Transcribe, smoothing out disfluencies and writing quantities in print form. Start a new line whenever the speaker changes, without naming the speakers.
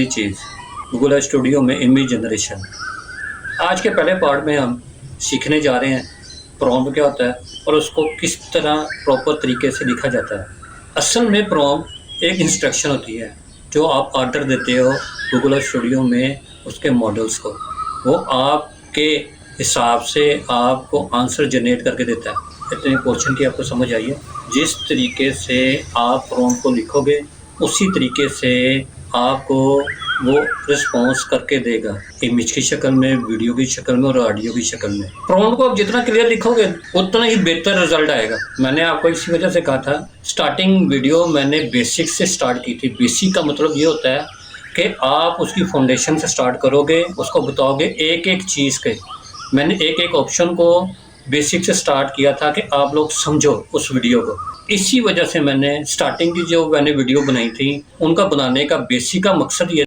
दूसरी चीज़ Google studio में image generation. आज के पहले पार्ट में हम सीखने जा रहे हैं प्रॉम्प्ट क्या होता है और उसको किस तरह प्रॉपर तरीके से लिखा जाता है। असल में प्रॉम्प्ट एक इंस्ट्रक्शन होती है जो आप ऑर्डर देते हो गूगल स्टूडियो में उसके मॉडल्स को, वो आपके हिसाब से आपको आंसर जनरेट करके देता है। इतने क्वेश्चन की आपको समझ आई है। जिस तरीके से आप प्रॉम्प्ट को लिखोगे उसी तरीके से आपको वो रिस्पॉन्स करके देगा, इमेज की शक्ल में, वीडियो की शक्ल में और ऑडियो की शक्ल में। प्रॉम्प्ट को आप जितना क्लियर लिखोगे उतना ही बेहतर रिजल्ट आएगा। मैंने आपको इसी वजह से कहा था स्टार्टिंग वीडियो मैंने बेसिक से स्टार्ट की थी। बेसिक का मतलब ये होता है कि आप उसकी फाउंडेशन से स्टार्ट करोगे, उसको बताओगे एक एक चीज़ के। मैंने एक एक ऑप्शन को बेसिक से स्टार्ट किया था कि आप लोग समझो उस वीडियो को। इसी वजह से मैंने स्टार्टिंग की जो मैंने वीडियो बनाई थी उनका बनाने का बेसिक का मकसद ये